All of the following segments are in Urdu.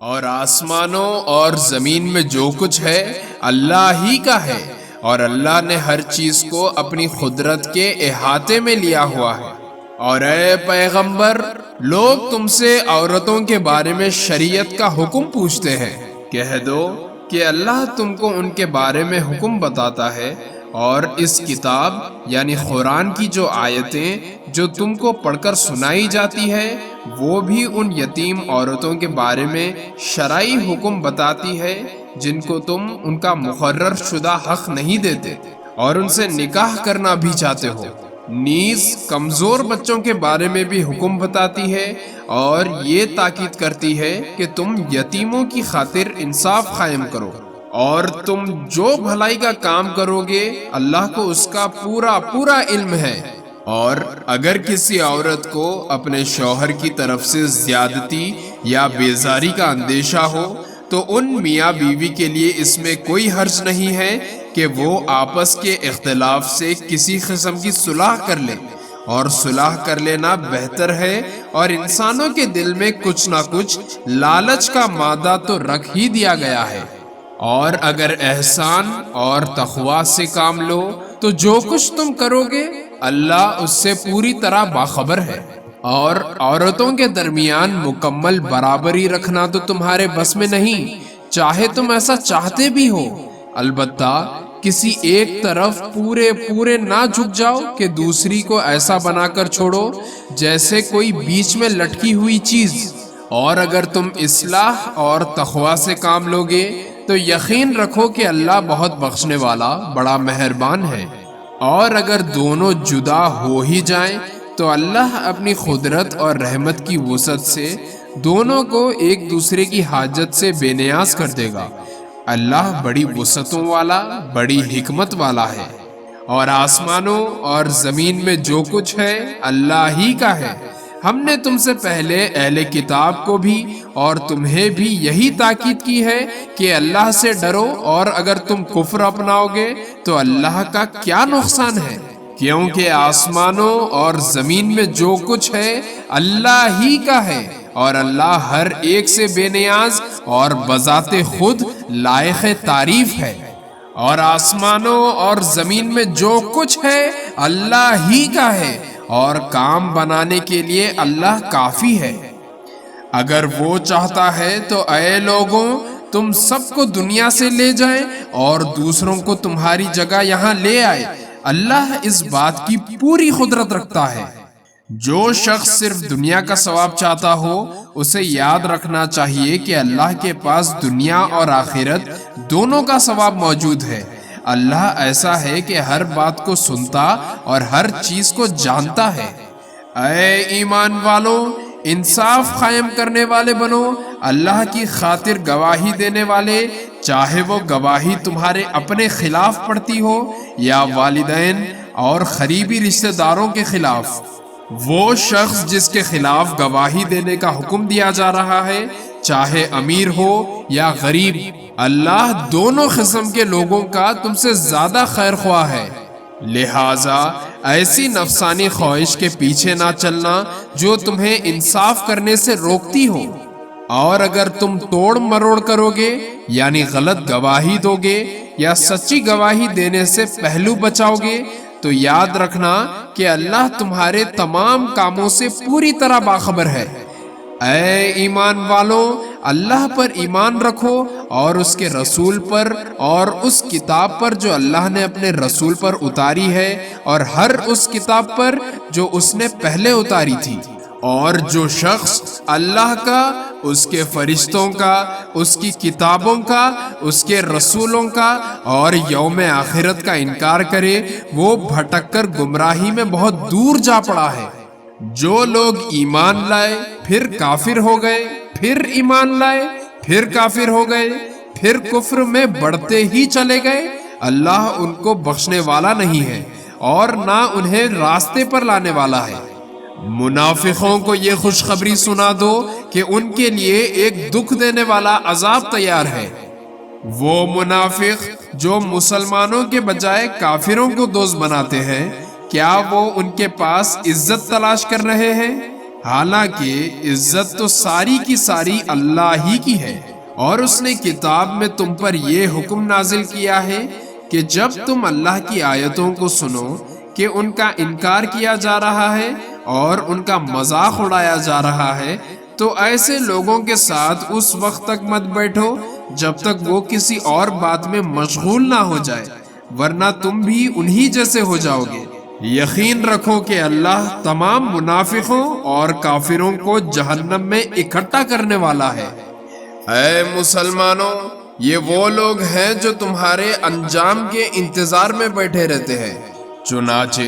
اور آسمانوں اور زمین میں جو کچھ ہے اللہ ہی کا ہے، اور اللہ نے ہر چیز کو اپنی قدرت کے احاطے میں لیا ہوا ہے۔ اور اے پیغمبر، لوگ تم سے عورتوں کے بارے میں شریعت کا حکم پوچھتے ہیں، کہہ دو کہ اللہ تم کو ان کے بارے میں حکم بتاتا ہے، اور اس کتاب یعنی قرآن کی جو آیتیں جو تم کو پڑھ کر سنائی جاتی ہے، وہ بھی ان یتیم عورتوں کے بارے میں شرعی حکم بتاتی ہے جن کو تم ان کا مقرر شدہ حق نہیں دیتے اور ان سے نکاح کرنا بھی چاہتے ہو۔ نیز کمزور بچوں کے بارے میں بھی حکم بتاتی ہے، اور یہ تاکید کرتی ہے کہ تم یتیموں کی خاطر انصاف قائم کرو، اور تم جو بھلائی کا کام کرو گے اللہ کو اس کا پورا پورا علم ہے۔ اور اگر کسی عورت کو اپنے شوہر کی طرف سے زیادتی یا بیزاری کا اندیشہ ہو تو ان میاں بیوی کے لیے اس میں کوئی حرج نہیں ہے کہ وہ آپس کے اختلاف سے کسی قسم کی صلح کر لے، اور صلح کر لینا بہتر ہے، اور انسانوں کے دل میں کچھ نہ کچھ لالچ کا مادہ تو رکھ ہی دیا گیا ہے۔ اور اگر احسان اور تقوی سے کام لو تو جو کچھ تم کرو گے اللہ اس سے پوری طرح باخبر ہے۔ اور عورتوں کے درمیان مکمل برابری رکھنا تو تمہارے بس میں نہیں، چاہے تم ایسا چاہتے بھی ہو، البتہ کسی ایک طرف پورے نہ جھک جاؤ کہ دوسری کو ایسا بنا کر چھوڑو جیسے کوئی بیچ میں لٹکی ہوئی چیز۔ اور اگر تم اصلاح اور تقوی سے کام لوگے تو یقین رکھو کہ اللہ بہت بخشنے والا بڑا مہربان ہے۔ اور اگر دونوں جدا ہو ہی جائیں تو اللہ اپنی قدرت اور رحمت کی وسعت سے دونوں کو ایک دوسرے کی حاجت سے بے نیاز کر دے گا۔ اللہ بڑی وسعتوں والا، بڑی حکمت والا ہے۔ اور آسمانوں اور زمین میں جو کچھ ہے اللہ ہی کا ہے۔ ہم نے تم سے پہلے اہل کتاب کو بھی اور تمہیں بھی یہی تاکید کی ہے کہ اللہ سے ڈرو، اور اگر تم کفر اپناؤ گے تو اللہ کا کیا نقصان ہے، کیونکہ آسمانوں اور زمین میں جو کچھ ہے اللہ ہی کا ہے، اور اللہ ہر ایک سے بے نیاز اور بذات خود لائق تعریف ہے۔ اور آسمانوں اور زمین میں جو کچھ ہے اللہ ہی کا ہے، اور کام بنانے کے لیے اللہ کافی ہے۔ اگر وہ چاہتا ہے تو اے لوگوں، تم سب کو دنیا سے لے جائے اور دوسروں کو تمہاری جگہ یہاں لے آئے، اللہ اس بات کی پوری قدرت رکھتا ہے۔ جو شخص صرف دنیا کا ثواب چاہتا ہو اسے یاد رکھنا چاہیے کہ اللہ کے پاس دنیا اور آخرت دونوں کا ثواب موجود ہے۔ اللہ ایسا ہے کہ ہر بات کو سنتا اور ہر چیز کو جانتا ہے۔ اے ایمان والو، انصاف قائم کرنے والے بنو، اللہ کی خاطر گواہی دینے والے، چاہے وہ گواہی تمہارے اپنے خلاف پڑتی ہو یا والدین اور قریبی رشتہ داروں کے خلاف۔ وہ شخص جس کے خلاف گواہی دینے کا حکم دیا جا رہا ہے، چاہے امیر ہو یا غریب، اللہ دونوں قسم کے لوگوں کا تم سے زیادہ خیر خواہ ہے۔ لہٰذا ایسی نفسانی خواہش کے پیچھے نہ چلنا جو تمہیں انصاف کرنے سے روکتی ہو۔ اور اگر تم توڑ مروڑ کرو گے یعنی غلط گواہی دو گے یا سچی گواہی دینے سے پہلو بچاؤ گے تو یاد رکھنا کہ اللہ تمہارے تمام کاموں سے پوری طرح باخبر ہے۔ اے ایمان والو، اللہ پر ایمان رکھو اور اس کے رسول پر اور اس کتاب پر جو اللہ نے اپنے رسول پر اتاری ہے، اور ہر اس کتاب پر جو اس نے پہلے اتاری تھی۔ اور جو شخص اللہ کا، اس کے فرشتوں کا، اس کی کتابوں کا، اس کے رسولوں کا اور یوم آخرت کا انکار کرے وہ بھٹک کر گمراہی میں بہت دور جا پڑا ہے۔ جو لوگ ایمان لائے پھر کافر ہو گئے، پھر ایمان لائے پھر کافر ہو گئے، پھر کفر میں بڑھتے ہی چلے گئے، اللہ ان کو بخشنے والا نہیں ہے اور نہ انہیں راستے پر لانے والا ہے۔ منافقوں کو یہ خوشخبری سنا دو کہ ان کے لیے ایک دکھ دینے والا عذاب تیار ہے۔ وہ منافق جو مسلمانوں کے بجائے کافروں کو دوست بناتے ہیں، کیا وہ ان کے پاس عزت تلاش کر رہے ہیں؟ حالانکہ عزت تو ساری کی ساری اللہ ہی کی ہے، اور اس نے کتاب میں تم پر یہ حکم نازل کیا ہے کہ جب تم اللہ کی آیتوں کو سنو کہ ان کا انکار کیا جا رہا ہے اور ان کا مذاق اڑایا جا رہا ہے، تو ایسے لوگوں کے ساتھ اس وقت تک مت بیٹھو جب تک وہ کسی اور بات میں مشغول نہ ہو جائے، ورنہ تم بھی انہی جیسے ہو جاؤ گے۔ یقین رکھو کہ اللہ تمام منافقوں اور کافروں کو جہنم میں اکٹھا کرنے والا ہے۔ اے مسلمانوں، یہ وہ لوگ ہیں جو تمہارے انجام کے انتظار میں بیٹھے رہتے ہیں۔ چنانچہ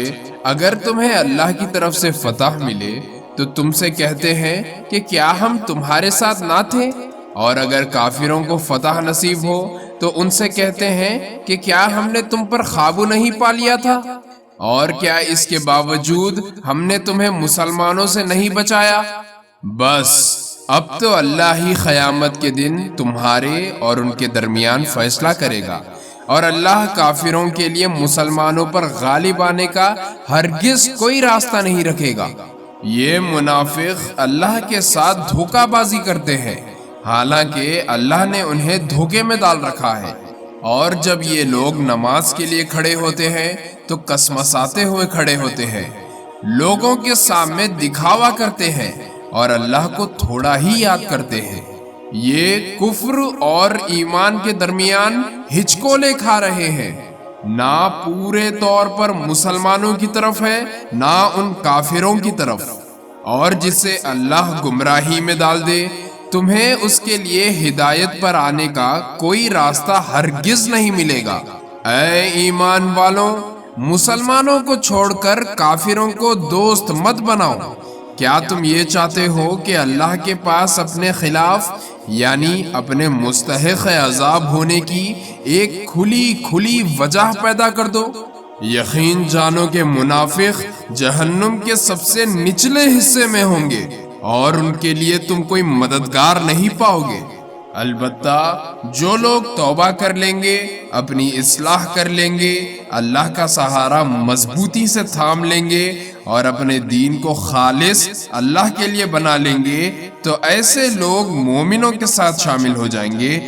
اگر تمہیں اللہ کی طرف سے فتح ملے تو تم سے کہتے ہیں کہ کیا ہم تمہارے ساتھ نہ تھے، اور اگر کافروں کو فتح نصیب ہو تو ان سے کہتے ہیں کہ کیا ہم نے تم پر قابو نہیں پا لیا تھا، اور کیا اس کے باوجود ہم نے تمہیں مسلمانوں سے نہیں بچایا۔ بس اب تو اللہ ہی قیامت کے دن تمہارے اور ان کے درمیان فیصلہ کرے گا، اور اللہ کافروں کے لیے مسلمانوں پر غالب آنے کا ہرگز کوئی راستہ نہیں رکھے گا۔ یہ منافق اللہ کے ساتھ دھوکہ بازی کرتے ہیں، حالانکہ اللہ نے انہیں دھوکے میں ڈال رکھا ہے، اور جب یہ لوگ نماز کے لیے کھڑے ہوتے ہیں تو کسمساتے ہوئے کھڑے ہوتے ہیں، لوگوں کے سامنے دکھاوا کرتے ہیں اور اللہ کو تھوڑا ہی یاد کرتے ہیں۔ یہ کفر اور ایمان کے درمیان ہچکولے کھا رہے ہیں، نہ پورے طور پر مسلمانوں کی طرف ہے نہ ان کافروں کی طرف، اور جسے اللہ گمراہی میں ڈال دے تمہیں اس کے لیے ہدایت پر آنے کا کوئی راستہ ہرگز نہیں ملے گا۔ اے ایمان والوں، مسلمانوں کو چھوڑ کر کافروں کو دوست مت بناؤ۔ کیا تم یہ چاہتے ہو کہ اللہ کے پاس اپنے خلاف یعنی اپنے مستحق عذاب ہونے کی ایک کھلی وجہ پیدا کر دو؟ یقین جانو کہ منافق جہنم کے سب سے نچلے حصے میں ہوں گے، اور ان کے لیے تم کوئی مددگار نہیں پاؤ گے۔ البتہ جو لوگ توبہ کر لیں گے، اپنی اصلاح کر لیں گے، اللہ کا سہارا مضبوطی سے تھام لیں گے اور اپنے دین کو خالص اللہ کے لیے بنا لیں گے، تو ایسے لوگ مومنوں کے ساتھ شامل ہو جائیں گے،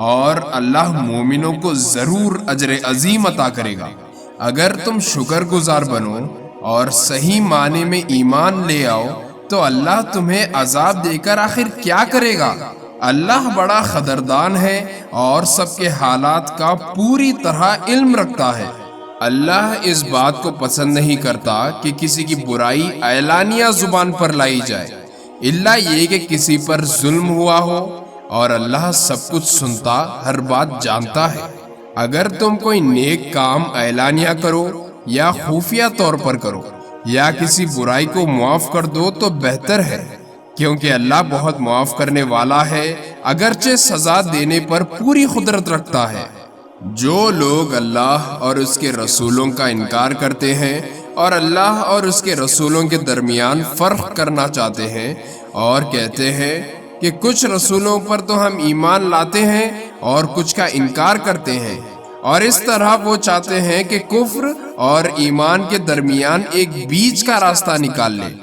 اور اللہ مومنوں کو ضرور اجر عظیم عطا کرے گا۔ اگر تم شکر گزار بنو اور صحیح معنی میں ایمان لے آؤ تو اللہ تمہیں عذاب دے کر آخر کیا کرے گا؟ اللہ بڑا قدردان ہے اور سب کے حالات کا پوری طرح علم رکھتا ہے۔ اللہ اس بات کو پسند نہیں کرتا کہ کسی کی برائی اعلانیہ زبان پر لائی جائے، الا یہ کہ کسی پر ظلم ہوا ہو، اور اللہ سب کچھ سنتا، ہر بات جانتا ہے۔ اگر تم کوئی نیک کام اعلانیہ کرو یا خفیہ طور پر کرو یا کسی برائی کو معاف کر دو تو بہتر ہے، کیونکہ اللہ بہت معاف کرنے والا ہے، اگرچہ سزا دینے پر پوری قدرت رکھتا ہے۔ جو لوگ اللہ اور اس کے رسولوں کا انکار کرتے ہیں اور اللہ اور اس کے رسولوں کے درمیان فرق کرنا چاہتے ہیں اور کہتے ہیں کہ کچھ رسولوں پر تو ہم ایمان لاتے ہیں اور کچھ کا انکار کرتے ہیں، اور اس طرح وہ چاہتے ہیں کہ کفر اور ایمان کے درمیان ایک بیچ کا راستہ نکال لیں،